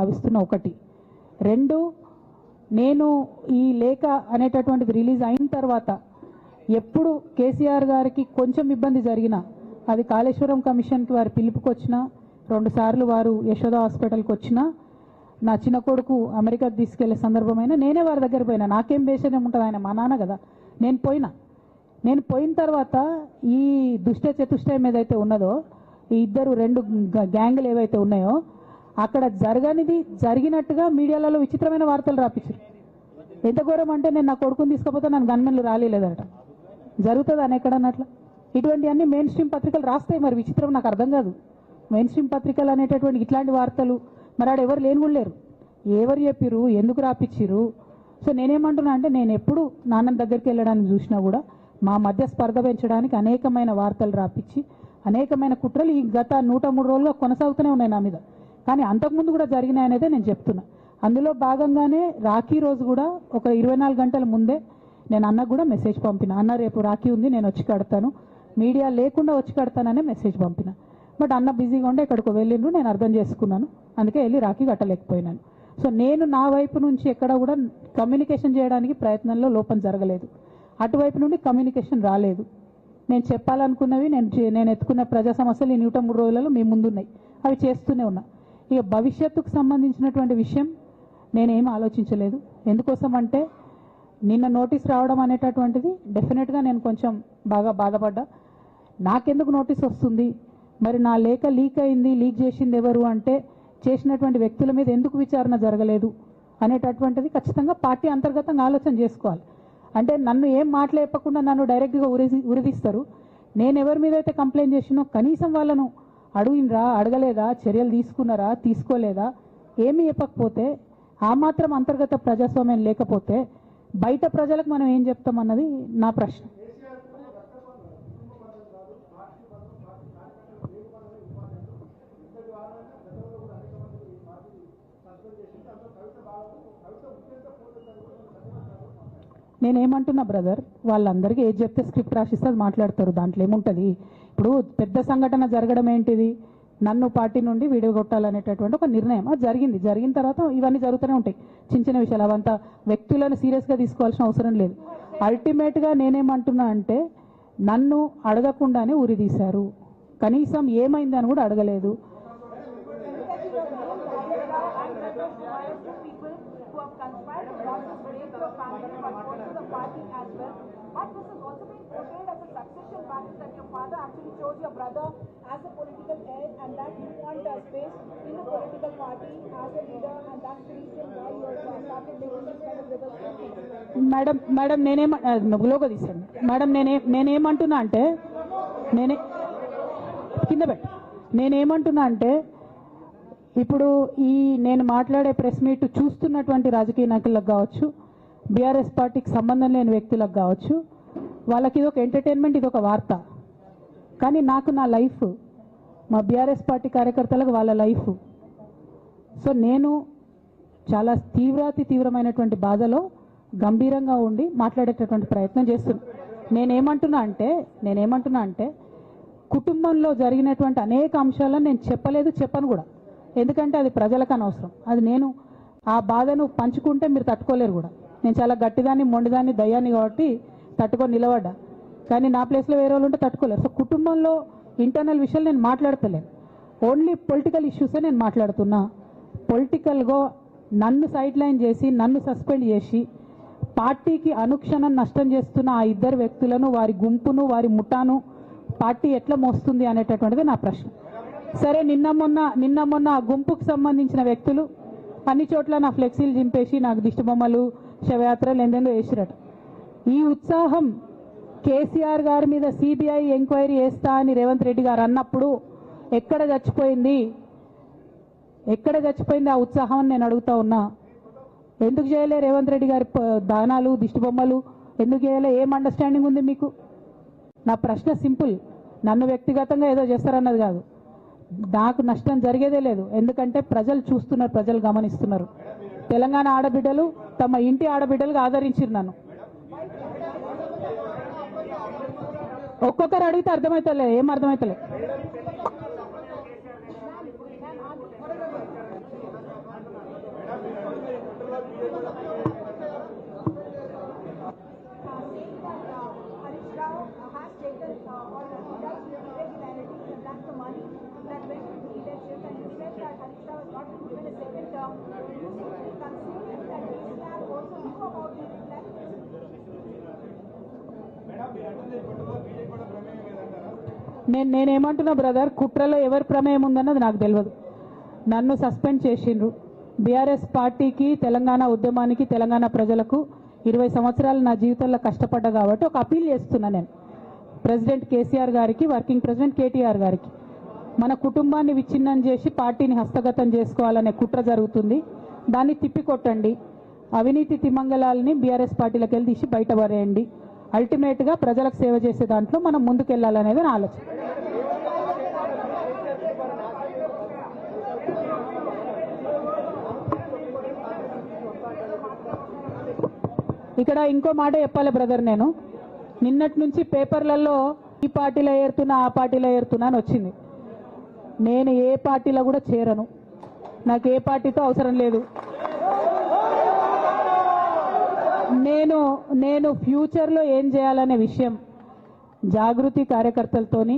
భావిస్తున్న ఒకటి. రెండు, నేను ఈ లేఖ అనేటటువంటిది రిలీజ్ అయిన తర్వాత ఎప్పుడు కేసీఆర్ గారికి కొంచెం ఇబ్బంది జరిగినా, అది కాళేశ్వరం కమిషన్కి వారు పిలుపుకొచ్చినా, 2 సార్లు వారు యశోద హాస్పిటల్కి వచ్చినా, నా చిన్న కొడుకు అమెరికాకు తీసుకెళ్లే సందర్భమైనా నేనే వారి దగ్గర పోయినా. నాకేం బేషనే ఉంటుంది, ఆయన మా నాన్న కదా. నేను పోయిన తర్వాత ఈ దుష్ట చతుష్టయం ఏదైతే ఉన్నదో, ఈ ఇద్దరు 2 గ్యాంగులు ఏవైతే ఉన్నాయో అక్కడ జరగనిది జరిగినట్టుగా మీడియాలలో విచిత్రమైన వార్తలు రాపించారు. ఎంత ఘోరం అంటే, నేను నా కొడుకుని తీసుకపోతే నన్ను గన్మెన్లు రాలేదట. జరుగుతుంది అని ఎక్కడన్నట్లు. ఇటువంటివన్నీ మెయిన్ స్ట్రీమ్ పత్రికలు రాస్తాయి. మరి విచిత్రం నాకు అర్థం కాదు. మెయిన్ స్ట్రీమ్ పత్రికలు అనేటటువంటి ఇట్లాంటి వార్తలు మరి ఆడ ఎవరు లేని కూడా లేరు. ఎవరు చెప్పిరు, ఎందుకు రాపిచ్చిరు? సో నేనేమంటున్నా అంటే, నేను ఎప్పుడు నాన్న దగ్గరికి వెళ్ళడానికి చూసినా కూడా మా మధ్య స్పర్ధ పెంచడానికి అనేకమైన వార్తలు రాపించి అనేకమైన కుట్రలు ఈ గత 103 రోజులుగా కొనసాగుతూనే ఉన్నాయి నా మీద. కానీ అంతకుముందు కూడా జరిగినాయనేదే నేను చెప్తున్నా. అందులో భాగంగానే రాఖీ రోజు కూడా ఒక 24 గంటల ముందే నేను అన్నకు కూడా మెసేజ్ పంపిన. అన్న రేపు రాఖీ ఉంది, నేను వచ్చి కడతాను, మీడియా లేకుండా వచ్చి కడతాననే మెసేజ్ పంపిన. బట్ అన్న బిజీగా ఉండే ఎక్కడికో వెళ్ళిండ్రు, నేను అర్థం చేసుకున్నాను, అందుకే వెళ్ళి రాఖీ కట్టలేకపోయినాను. సో నేను నా వైపు నుంచి ఎక్కడ కూడా కమ్యూనికేషన్ చేయడానికి ప్రయత్నంలో లోపం జరగలేదు. అటువైపు నుండి కమ్యూనికేషన్ రాలేదు. నేను చెప్పాలనుకున్నవి, నేను ఎత్తుకున్న ప్రజా సమస్యలు ఈ 103 రోజులలో మీ ముందున్నాయి, అవి చేస్తూనే ఉన్నా. ఇక భవిష్యత్తుకు సంబంధించినటువంటి విషయం నేనేం ఆలోచించలేదు. ఎందుకోసం అంటే, నిన్న నోటీస్ రావడం అనేటటువంటిది డెఫినెట్గా నేను కొంచెం బాగా బాధపడ్డా. నాకెందుకు నోటీస్ వస్తుంది, మరి నా లేఖ లీక్ అయింది, లీక్ చేసింది ఎవరు అంటే చేసినటువంటి వ్యక్తుల మీద ఎందుకు విచారణ జరగలేదు అనేటటువంటిది ఖచ్చితంగా పార్టీ అంతర్గతంగా ఆలోచన చేసుకోవాలి. అంటే నన్ను ఏం మాట్లాడకుండా నన్ను డైరెక్ట్గా ఉరిదీస్తారు. నేను ఎవరి మీద అయితే కంప్లైంట్ చేసినో కనీసం వాళ్ళను అడిగినరా, అడగలేదా, చర్యలు తీసుకున్నారా, తీసుకోలేదా, ఏమీ చెప్పకపోతే, ఆ మాత్రం అంతర్గత ప్రజాస్వామ్యం లేకపోతే బయట ప్రజలకు మనం ఏం చెప్తామన్నది నా ప్రశ్న. నేనేమంటున్నా బ్రదర్, వాళ్ళందరికీ ఏది చెప్తే స్క్రిప్ట్ రాసిస్తే అది మాట్లాడతారు, దాంట్లో ఏముంటుంది. ఇప్పుడు పెద్ద సంఘటన జరగడం ఏంటిది, నన్ను పార్టీ నుండి విడగొట్టాలనేటటువంటి ఒక నిర్ణయం అది జరిగింది. జరిగిన తర్వాత ఇవన్నీ జరుగుతూనే ఉంటాయి, చిన్న చిన్న విషయాలు. అవంతా వ్యక్తులను సీరియస్గా తీసుకోవాల్సిన అవసరం లేదు. అల్టిమేట్గా నేనేమంటున్నా అంటే, నన్ను అడగకుండానే ఉరి తీశారు, కనీసం ఏమైంది అని కూడా అడగలేదు. But this is also being portrayed as a succession battle that your father actually chose your brother as a political heir and that you want space in the political party as a leader, and that's the reason why you started making this kind of reversal. Madam నేనేమంటున్నా తీసాను madam, నేనేమంటున్నా అంటే, నేనేమంటున్నా అంటే, ఇప్పుడు ఈ నేను మాట్లాడే ప్రెస్ మీట్ చూస్తున్నటువంటి రాజకీయ నాయకులకు కావచ్చు, బీఆర్ఎస్ పార్టీకి సంబంధం లేని వ్యక్తులకు కావచ్చు, వాళ్ళకి ఇది ఒక ఎంటర్టైన్మెంట్, ఇది ఒక వార్త. కానీ నాకు నా లైఫ్, మా బీఆర్ఎస్ పార్టీ కార్యకర్తలకు వాళ్ళ లైఫ్. సో నేను చాలా తీవ్రమైనటువంటి బాధలో గంభీరంగా ఉండి మాట్లాడేటటువంటి ప్రయత్నం చేస్తున్నాను. నేనేమంటున్నా అంటే కుటుంబంలో జరిగినటువంటి అనేక అంశాలను నేను చెప్పను కూడా. ఎందుకంటే అది ప్రజలకు అనవసరం. అది నేను ఆ బాధను పంచుకుంటే మీరు తట్టుకోలేరు కూడా. నేను చాలా గట్టిదాన్ని, మొండిదాన్ని, దయ్యాన్ని కాబట్టి తట్టుకొని నిలబడ్డా. కానీ నా ప్లేస్లో వేరే వాళ్ళు ఉంటే తట్టుకోలేరు. సో కుటుంబంలో ఇంటర్నల్ విషయాలు నేను మాట్లాడతలేను, ఓన్లీ పొలిటికల్ ఇష్యూసే నేను మాట్లాడుతున్నా. పొలిటికల్గా నన్ను సైడ్ లైన్ చేసి, నన్ను సస్పెండ్ చేసి, పార్టీకి అనుక్షణం నష్టం చేస్తున్న ఆ ఇద్దరు వ్యక్తులను, వారి గుంపును, వారి ముఠాను పార్టీ ఎట్లా మోస్తుంది అనేటటువంటిది నా ప్రశ్న. సరే, నిన్న మొన్న ఆ గుంపుకు సంబంధించిన వ్యక్తులు అన్ని చోట్ల నా ఫ్లెక్సీలు చింపేసి నాకు దిష్టిబొమ్మలు, శవయాత్రలు ఎందెందో వేసిరట. ఈ ఉత్సాహం కేసీఆర్ గారి మీద సిబిఐ ఎంక్వైరీ చేస్తా అని రేవంత్ రెడ్డి గారు అన్నప్పుడు ఎక్కడ చచ్చిపోయింది ఆ ఉత్సాహం అని నేను అడుగుతా ఉన్నా. ఎందుకు చేయలే రేవంత్ రెడ్డి గారి దానాలు, దిష్టిబొమ్మలు ఎందుకు చేయలే? ఏం అండర్స్టాండింగ్ ఉంది మీకు? నా ప్రశ్న సింపుల్. నన్ను వ్యక్తిగతంగా ఏదో చేస్తారన్నది కాదు. నాకు నష్టం జరిగేదే లేదు. ఎందుకంటే ప్రజలు చూస్తున్నారు, ప్రజలు గమనిస్తున్నారు. తెలంగాణ ఆడబిడ్డలు తమ ఇంటి ఆడబిడ్డలుగా ఆదరించారు నన్ను. ఒక్కొక్కరు అడిగితే అర్థమవుతలే, ఏం అర్థమవుతలే. Harish Rao has taken or does irregularities, and that's the money that went into the elections. And you said that Harish Rao has not been given a second term. You seem to be considering that KCR also knew about the irregularities. నేనేమంటున్నా brother, కుట్రలో ఎవరి ప్రమేయం ఉందన్నది నాకు తెలియదు. నన్ను suspend చేసిండ్రు. BRS పార్టీకి, తెలంగాణ ఉద్యమానికి, తెలంగాణ ప్రజలకు 20 సంవత్సరాలు నా జీవితంలో కష్టపడ్డా కాబట్టి ఒక అపీల్ చేస్తున్నా నేను ప్రెసిడెంట్ కేసీఆర్ గారికి, వర్కింగ్ ప్రెసిడెంట్ కేటీఆర్ గారికి. మన కుటుంబాన్ని విచ్ఛిన్నం చేసి పార్టీని హస్తగతం చేసుకోవాలనే కుట్ర జరుగుతుంది. దాన్ని తిప్పికొట్టండి. అవినీతి తిమంగళాలని బీఆర్ఎస్ పార్టీలకు వెళ్ళి తీసి బయటపడేయండి. అల్టిమేట్గా ప్రజలకు సేవ చేసే దాంట్లో మనం ముందుకెళ్లాలనేది నా ఆలోచన. ఇక్కడ ఇంకో మాట చెప్పాలి బ్రదర్, నేను నిన్నటి నుంచి పేపర్లలో ఈ పార్టీలో ఏరుతున్నా, ఆ పార్టీలో ఏరుతున్నా అని వచ్చింది. నేను ఏ పార్టీలో కూడా చేరను. నాకు ఏ పార్టీతో అవసరం లేదు. నేను ఫ్యూచర్లో ఏం చేయాలనే విషయం జాగృతి కార్యకర్తలతోని